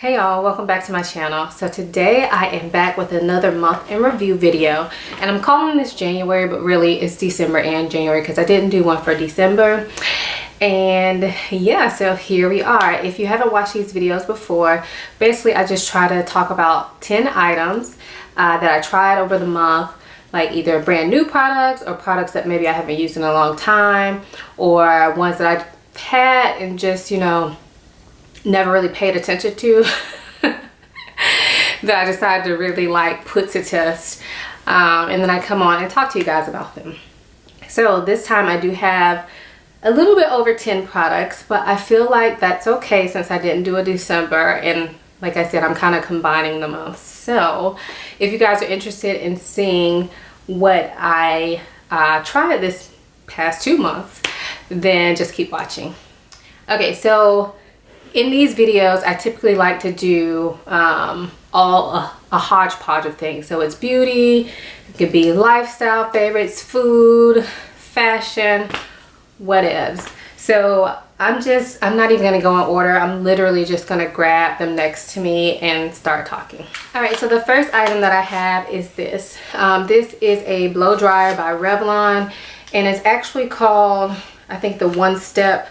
Hey y'all, welcome back to my channel. So today I am back with another month in review video, and I'm calling this January, but really it's December and January because I didn't do one for December. And yeah, so here we are. If you haven't watched these videos before, basically I just try to talk about 10 items that I tried over the month, like either brand new products or products that maybe I haven't used in a long time, or ones that I've had and just, you know, never really paid attention to that I decided to really like put to test, and then I come on and talk to you guys about them. So this time I do have a little bit over 10 products, but I feel like that's okay since I didn't do a December, and like I said, I'm kind of combining the months. So if you guys are interested in seeing what I tried this past 2 months, then just keep watching. Okay, so in these videos, I typically like to do a hodgepodge of things. So it's beauty, it could be lifestyle favorites, food, fashion, whatevs. So I'm not even gonna go in order. I'm literally just gonna grab them next to me and start talking. All right, so the first item that I have is this. This is a blow dryer by Revlon, and it's actually called, I think, the One Step.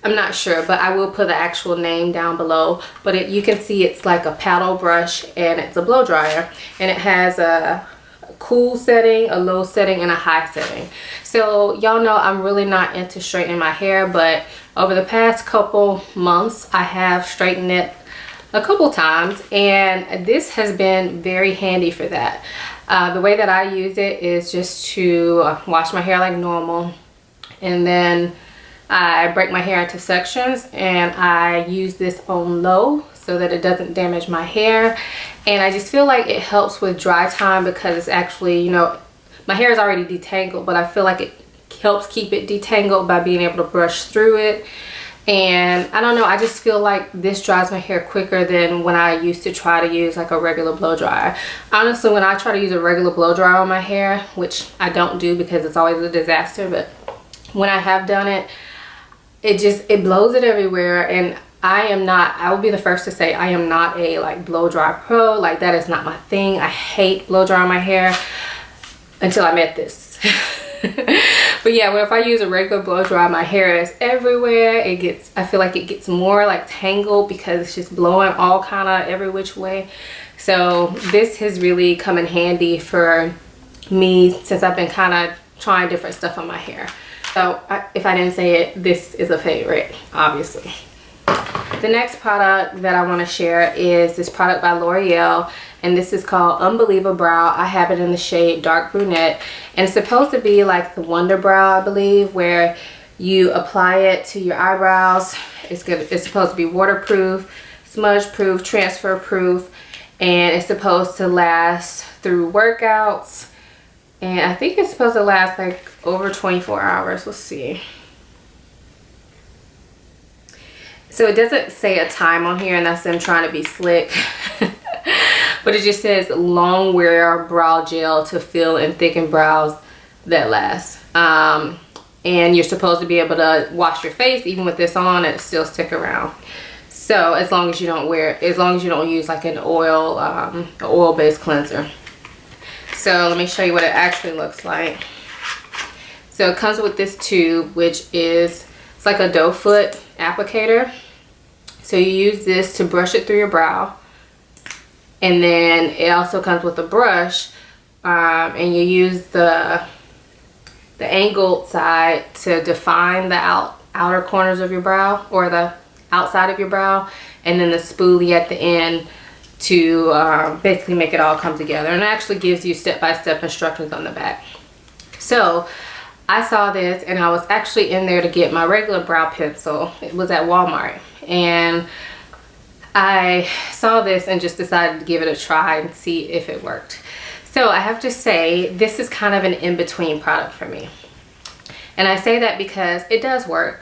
I'm not sure, but I will put the actual name down below. But you can see it's like a paddle brush, and it's a blow dryer, and it has a cool setting, a low setting, and a high setting. So y'all know I'm really not into straightening my hair, but over the past couple months I have straightened it a couple times, and this has been very handy for that. The way that I use it is just to wash my hair like normal, and then I break my hair into sections, and I use this on low so that it doesn't damage my hair. And I just feel like it helps with dry time because it's actually, you know, my hair is already detangled, but I feel like it helps keep it detangled by being able to brush through it. And I don't know, I just feel like this dries my hair quicker than when I used to try to use like a regular blow dryer. Honestly, when I try to use a regular blow dryer on my hair, which I don't do because it's always a disaster, but when I have done it, it blows it everywhere. And I will be the first to say I am not a like blow dry pro. Like, that is not my thing. I hate blow drying my hair until I met this. But yeah, if I use a regular blow dry, my hair is everywhere. I feel like it gets more like tangled because it's just blowing all kind of every which way. So this has really come in handy for me since I've been kind of trying different stuff on my hair. So if I didn't say it, this is a favorite, obviously. The next product that I want to share is this product by Loreal, and this is called Unbelieva Brow. I have it in the shade Dark Brunette, and it's supposed to be like the Wonder Brow, I believe, where you apply it to your eyebrows. It's supposed to be waterproof, smudge proof, transfer proof, and it's supposed to last through workouts. And I think it's supposed to last like over 24 hours. Let's see. So it doesn't say a time on here, and that's them trying to be slick. But it just says long wear brow gel to fill and thicken brows that last. And you're supposed to be able to wash your face even with this on and it still stick around. So as long as you don't use like an oil-based cleanser. So let me show you what it actually looks like. So it comes with this tube, which it's like a doe foot applicator. So you use this to brush it through your brow. And then it also comes with a brush, and you use the angled side to define the outer corners of your brow, or the outside of your brow, and then the spoolie at the end to basically make it all come together. And it actually gives you step-by-step instructions on the back. So I saw this, and I was actually in there to get my regular brow pencil. It was at Walmart, and I saw this and just decided to give it a try and see if it worked. So I have to say, this is kind of an in-between product for me. And I say that because it does work.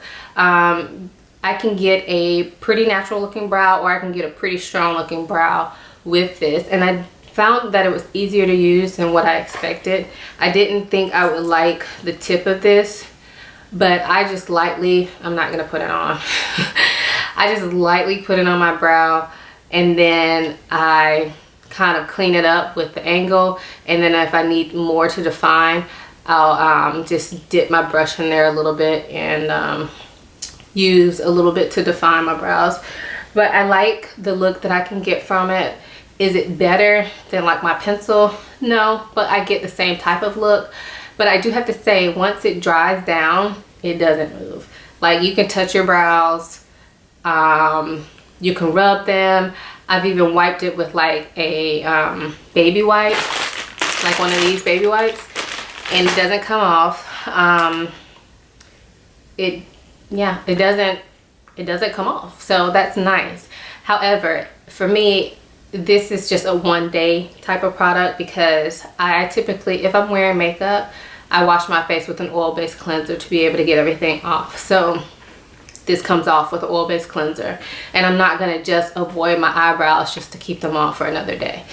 I can get a pretty natural looking brow, or I can get a pretty strong looking brow with this, and I found that it was easier to use than what I expected. I didn't think I would like the tip of this, but I just lightly, I'm not gonna put it on. I just lightly put it on my brow and then I kind of clean it up with the angle, and then if I need more to define, I'll just dip my brush in there a little bit and use a little bit to define my brows. But I like the look that I can get from it. Is it better than like my pencil? No, but I get the same type of look. But I do have to say, once it dries down, it doesn't move. Like, you can touch your brows, you can rub them. I've even wiped it with like a baby wipe, like one of these baby wipes, and it doesn't come off. It doesn't come off, so that's nice. However, for me, this is just a one-day type of product, because I typically, if I'm wearing makeup, I wash my face with an oil-based cleanser to be able to get everything off. So this comes off with an oil-based cleanser, and I'm not gonna just avoid my eyebrows just to keep them off for another day.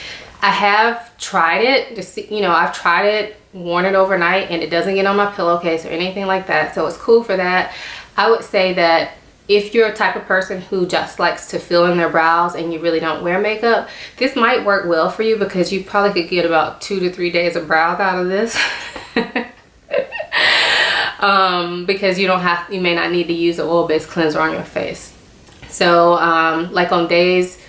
I have tried it, just, you know, I've tried it, worn it overnight, and it doesn't get on my pillowcase or anything like that, so it's cool for that. I would say that if you're a type of person who just likes to fill in their brows and you really don't wear makeup, this might work well for you, because you probably could get about 2 to 3 days of brows out of this. Because you may not need to use an oil-based cleanser on your face. So like on days,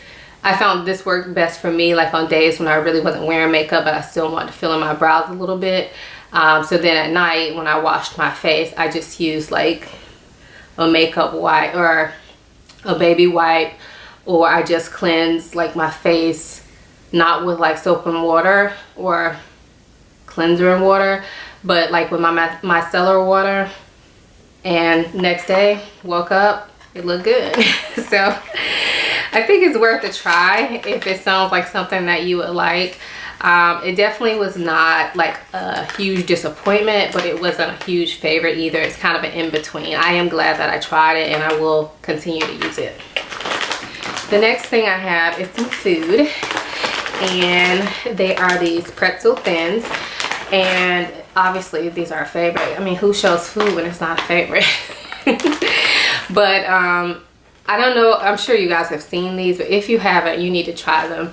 I found this worked best for me, like on days when I really wasn't wearing makeup but I still wanted to fill in my brows a little bit. So then at night when I washed my face, I just used like a makeup wipe or a baby wipe, or I just cleanse like my face, not with like soap and water or cleanser and water, but like with my micellar water, and next day woke up, it looked good. So I think it's worth a try if it sounds like something that you would like. It definitely was not like a huge disappointment, but it wasn't a huge favorite either. It's kind of an in-between. I am glad that I tried it, and I will continue to use it. The next thing I have is some food, and they are these pretzel thins, and obviously these are a favorite. I mean, who shows food when it's not a favorite? But I don't know, I'm sure you guys have seen these, but if you haven't, you need to try them.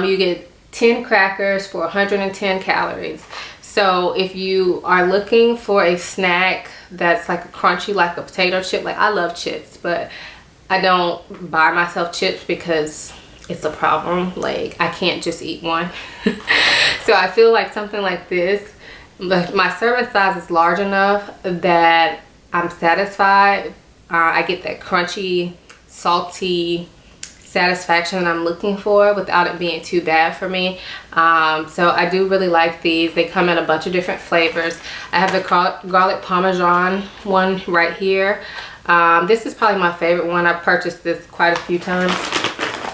You get 10 crackers for 110 calories. So if you are looking for a snack that's like a crunchy, like a potato chip, like I love chips, but I don't buy myself chips because it's a problem. Like, I can't just eat one. So I feel like something like this, my serving size is large enough that I'm satisfied. I get that crunchy, salty satisfaction that I'm looking for without it being too bad for me. So I do really like these. They come in a bunch of different flavors. I have the garlic Parmesan one right here. This is probably my favorite one. I've purchased this quite a few times.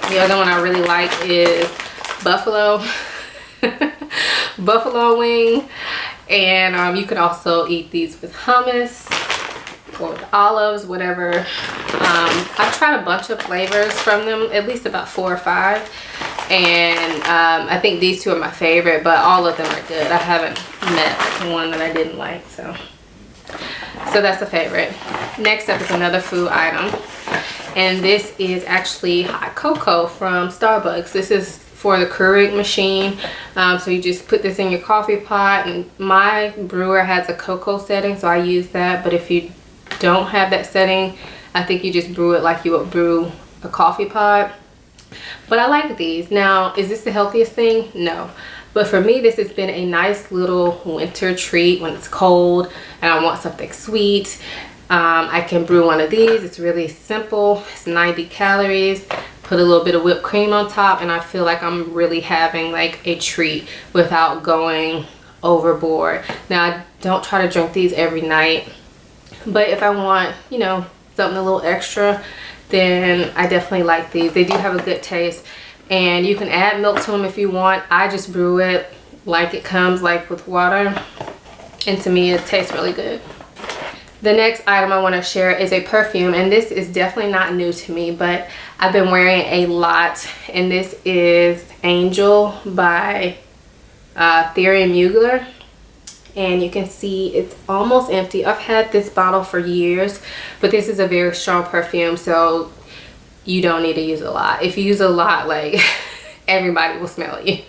The other one I really like is buffalo buffalo wing, and you can also eat these with hummus or with olives, whatever. I've tried a bunch of flavors from them, at least about 4 or 5, and I think these two are my favorite, but all of them are good. I haven't met one that I didn't like, so that's a favorite. Next up is another food item, and this is actually hot cocoa from Starbucks. This is for the Keurig machine. So you just put this in your coffee pot, and my brewer has a cocoa setting, so I use that. But if you don't have that setting, I think you just brew it like you would brew a coffee pot. But I like these. Now, is this the healthiest thing? No. But for me, this has been a nice little winter treat when it's cold and I want something sweet. I can brew one of these. It's really simple. It's 90 calories. Put a little bit of whipped cream on top, and I feel like I'm really having like a treat without going overboard. Now, I don't try to drink these every night, but if I want, you know, something a little extra, then I definitely like these. They do have a good taste, and you can add milk to them if you want. I just brew it like it comes, like with water, and to me it tastes really good. The next item I want to share is a perfume, and this is definitely not new to me, but I've been wearing it a lot, and this is Angel by Thierry and Mugler, and you can see it's almost empty. I've had this bottle for years, but this is a very strong perfume, so you don't need to use a lot. If you use a lot, like everybody will smell you.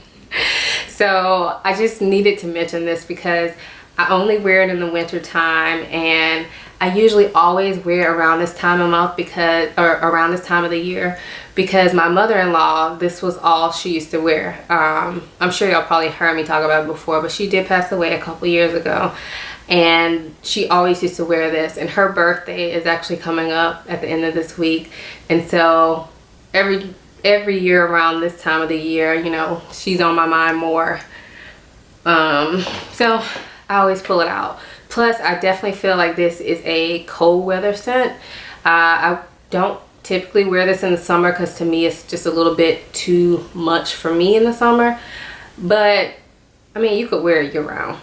So I just needed to mention this because I only wear it in the winter time, and I usually always wear it around this time of month around this time of the year, because my mother-in-law, this was all she used to wear. I'm sure y'all probably heard me talk about it before, but she did pass away a couple years ago, and she always used to wear this, and her birthday is actually coming up at the end of this week. And so every year around this time of the year, you know, she's on my mind more. So I always pull it out. Plus, I definitely feel like this is a cold weather scent. I don't typically wear this in the summer because to me it's just a little bit too much for me in the summer. But I mean, you could wear it year round.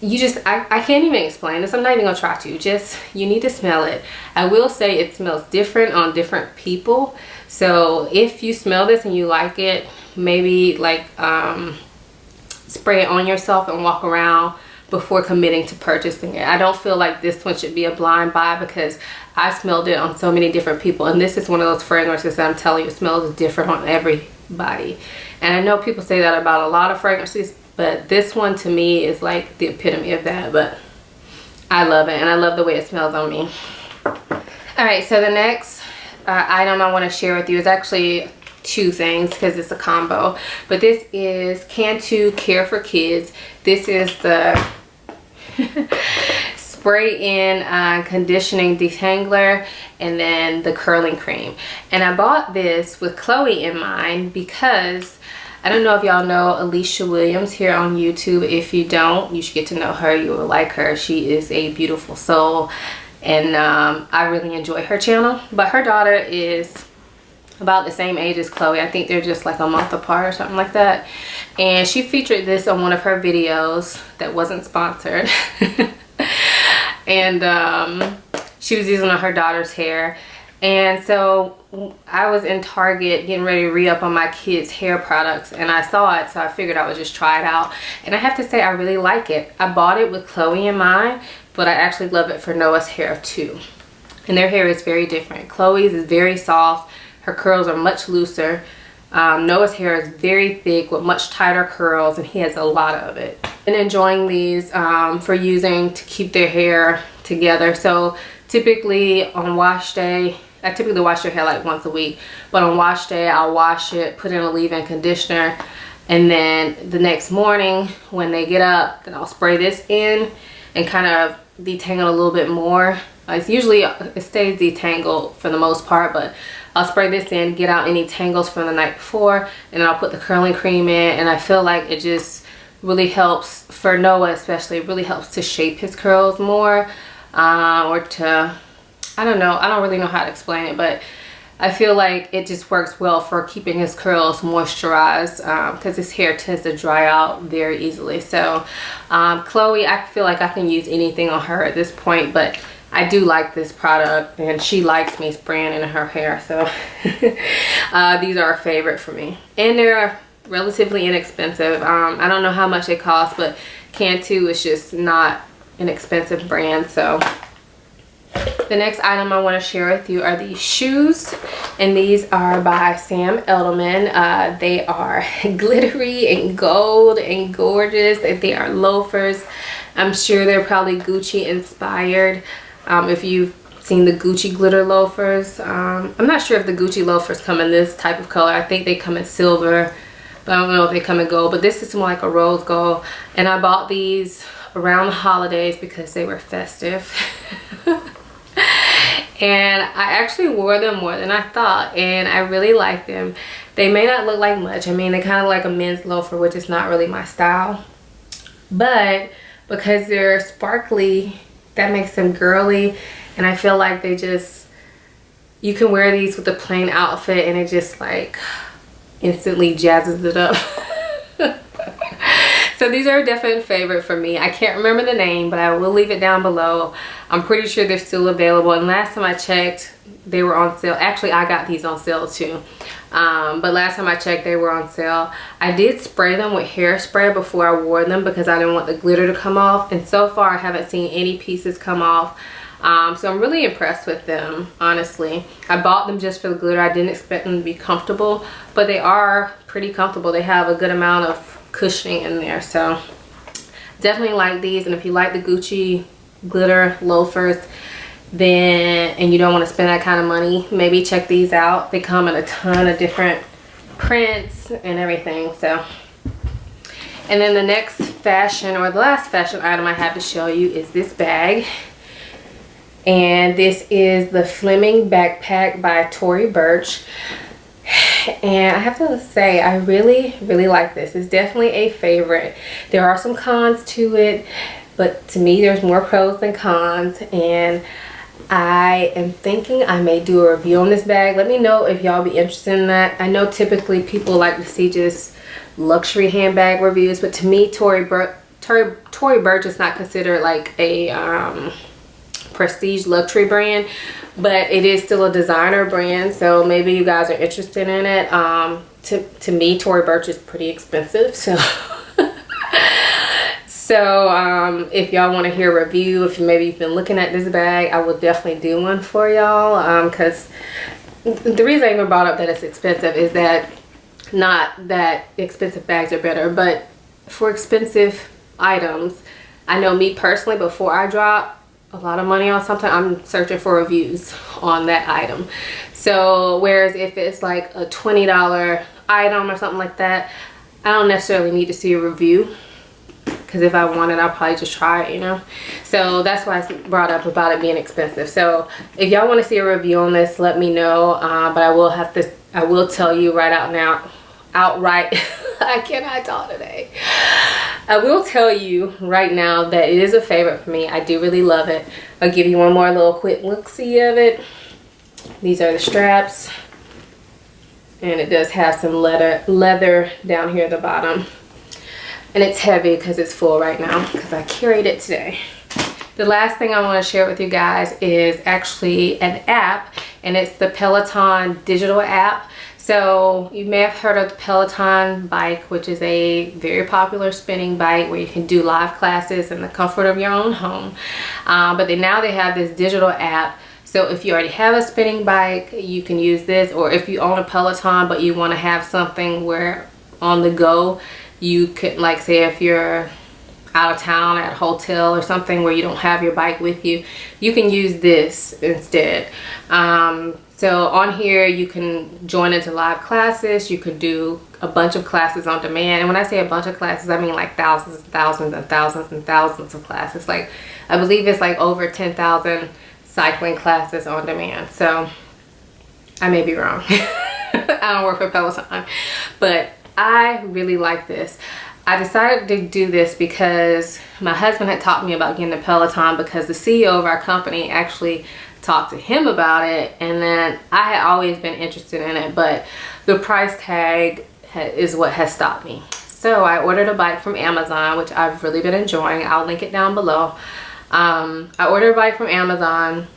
I can't even explain this. I'm not even gonna try to. You need to smell it. I will say it smells different on different people. So if you smell this and you like it, maybe like spray it on yourself and walk around before committing to purchasing it. I don't feel like this one should be a blind buy because I smelled it on so many different people, and this is one of those fragrances that I'm telling you smells different on everybody. And I know people say that about a lot of fragrances, but this one to me is like the epitome of that. But I love it, and I love the way it smells on me. Alright, so the next item I want to share with you is actually two things because it's a combo. But this is Cantu Care for Kids. This is the spray-in conditioning detangler and then the curling cream. And I bought this with Chloe in mind because I don't know if y'all know Alicia Williams here on YouTube. If you don't, you should get to know her. You will like her. She is a beautiful soul, and I really enjoy her channel. But her daughter is about the same age as Chloe. I think they're just like a month apart or something like that. And she featured this on one of her videos that wasn't sponsored. And she was using it on her daughter's hair. And so I was in Target getting ready to re-up on my kids' hair products, and I saw it, so I figured I would just try it out. And I have to say I really like it. I bought it with Chloe in mind, but I actually love it for Noah's hair too. And their hair is very different. Chloe's is very soft. Her curls are much looser. Noah's hair is very thick with much tighter curls, and he has a lot of it. And enjoying these for using to keep their hair together. So typically on wash day, I typically wash their hair like once a week, but on wash day I'll wash it, put in a leave-in conditioner, and then the next morning when they get up, then I'll spray this in and kind of detangle a little bit more. It stays detangled for the most part, but I'll spray this in, get out any tangles from the night before, and then I'll put the curling cream in. And I feel like it just really helps, for Noah especially, it really helps to shape his curls more, or to, I don't know, I don't really know how to explain it, but I feel like it just works well for keeping his curls moisturized, because his hair tends to dry out very easily. So Chloe, I feel like I can use anything on her at this point, but I do like this product, and she likes me spraying in her hair. So these are a favorite for me, and they're relatively inexpensive. I don't know how much they cost, but Cantu is just not an expensive brand. So the next item I want to share with you are these shoes, and these are by Sam Edelman. They are glittery and gold and gorgeous. They are loafers. I'm sure they're probably Gucci inspired. If you've seen the Gucci glitter loafers, I'm not sure if the Gucci loafers come in this type of color. I think they come in silver, but I don't know if they come in gold. But this is more like a rose gold, and I bought these around the holidays because they were festive. And I actually wore them more than I thought, and I really like them. They may not look like much. I mean, they're kind of like a men's loafer, which is not really my style, but because they're sparkly, that makes them girly. And I feel like they just, you can wear these with a plain outfit and it just like instantly jazzes it up. So these are a definite favorite for me. I can't remember the name, but I will leave it down below. I'm pretty sure they're still available, and last time I checked they were on sale. Actually, I got these on sale too, but last time I checked they were on sale. I did spray them with hairspray before I wore them because I didn't want the glitter to come off, and so far I haven't seen any pieces come off. So I'm really impressed with them, honestly. I bought them just for the glitter. I didn't expect them to be comfortable, but they are pretty comfortable. They have a good amount of cushioning in there, so definitely like these. And if you like the Gucci glitter loafers, then and you don't want to spend that kind of money, maybe check these out. They come in a ton of different prints and everything. So, and then the next fashion, or the last fashion item I have to show you, is this bag. And this is the Fleming backpack by Tory Burch. And I have to say, I really like this. It's definitely a favorite. There are some cons to it, but to me there's more pros than cons, and I am thinking I may do a review on this bag. Let me know if y'all be interested in that. I know typically people like to see just luxury handbag reviews, but to me Tory Burch is not considered like a prestige luxury brand, but it is still a designer brand, so maybe you guys are interested in it. To me, Tory Burch is pretty expensive, so if y'all want to hear a review, if maybe you've been looking at this bag, I will definitely do one for y'all. Because the reason I even brought up that it's expensive is that not that expensive bags are better, but for expensive items, I know me personally, before I drop a lot of money on something, I'm searching for reviews on that item. So whereas if it's like a $20 item or something like that, I don't necessarily need to see a review, because if I want it, I'll probably just try it, you know. So that's why I brought up about it being expensive. So if y'all want to see a review on this, let me know. But I will tell you right out now, outright, I cannot talk today. I will tell you right now that it is a favorite for me. I do really love it. I'll give you one more little quick look-see of it. These are the straps, and it does have some leather down here at the bottom, and it's heavy because it's full right now because I carried it today. The last thing I want to share with you guys is actually an app, and it's the Peloton Digital App. So you may have heard of the Peloton bike, which is a very popular spinning bike where you can do live classes in the comfort of your own home. But now they have this digital app. So if you already have a spinning bike, you can use this. Or if you own a Peloton but you want to have something where on the go, you could, like say if you're out of town at a hotel or something where you don't have your bike with you, you can use this instead. So on here you can join into live classes. You could do a bunch of classes on demand, and when I say a bunch of classes, I mean like thousands and thousands and thousands and thousands of classes. Like I believe it's like over 10,000 cycling classes on demand. So I may be wrong. I don't work for Peloton, but I really like this. I decided to do this because my husband had taught me about getting a Peloton, because the CEO of our company actually talked to him about it, and then I had always been interested in it, but the price tag is what has stopped me. So I ordered a bike from Amazon, which I've really been enjoying. I'll link it down below. I ordered a bike from Amazon,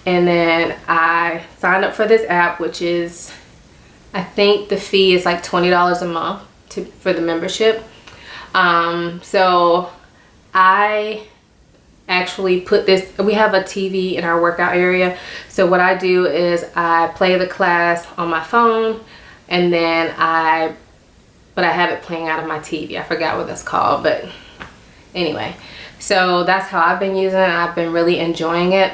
and then I signed up for this app, which is, I think the fee is like $20 a month for the membership. So I actually put this, we have a TV in our workout area, so what I do is I play the class on my phone, and then I have it playing out of my TV. I forgot what that's called, but anyway, so that's how I've been using it. I've been really enjoying it.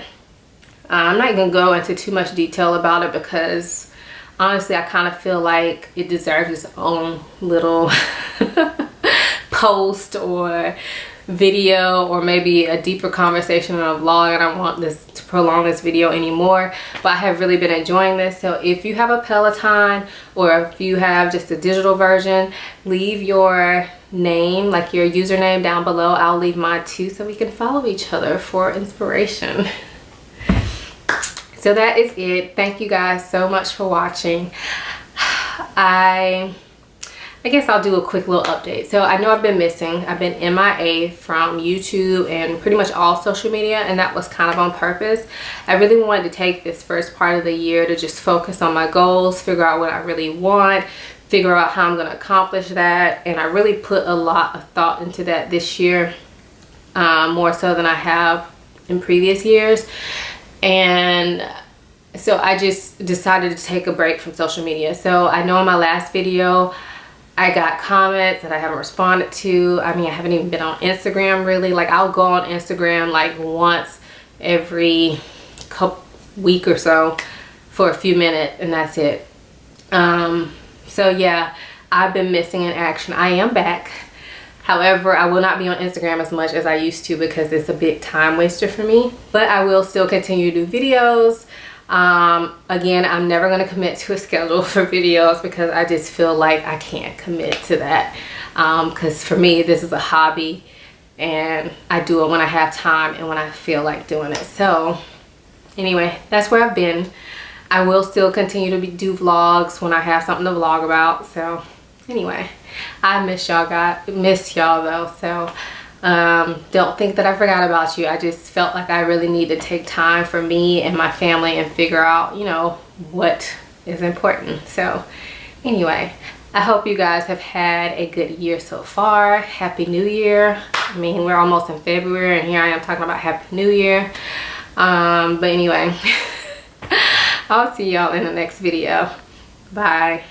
I'm not gonna go into too much detail about it because honestly I kind of feel like it deserves its own little post or video, or maybe a deeper conversation in a vlog. I don't want this to prolong this video anymore, but I have really been enjoying this. So if you have a Peloton, or if you have just a digital version, leave your name, like your username, down below. I'll leave mine too, so we can follow each other for inspiration. So that is it. Thank you guys so much for watching. I guess I'll do a quick little update. So I know I've been missing. I've been MIA from YouTube and pretty much all social media, and that was kind of on purpose. I really wanted to take this first part of the year to just focus on my goals, figure out what I really want, figure out how I'm going to accomplish that, and I really put a lot of thought into that this year, more so than I have in previous years. And so I just decided to take a break from social media. So I know in my last video I got comments that I haven't responded to. I mean, I haven't even been on Instagram really. Like, I'll go on Instagram like once every week or so for a few minutes, and that's it. So yeah, I've been missing in action. I am back. However, I will not be on Instagram as much as I used to because it's a big time waster for me. But I will still continue to do videos. Again, I'm never going to commit to a schedule for videos because I just feel like I can't commit to that. Because for me, this is a hobby and I do it when I have time and when I feel like doing it. So anyway, that's where I've been. I will still continue to do vlogs when I have something to vlog about. So anyway, I miss y'all though. So don't think that I forgot about you. I just felt like I really need to take time for me and my family and figure out, you know, what is important. So anyway, I hope you guys have had a good year so far. Happy New Year. I mean, we're almost in February and here I am talking about Happy New Year. But anyway, I'll see y'all in the next video. Bye.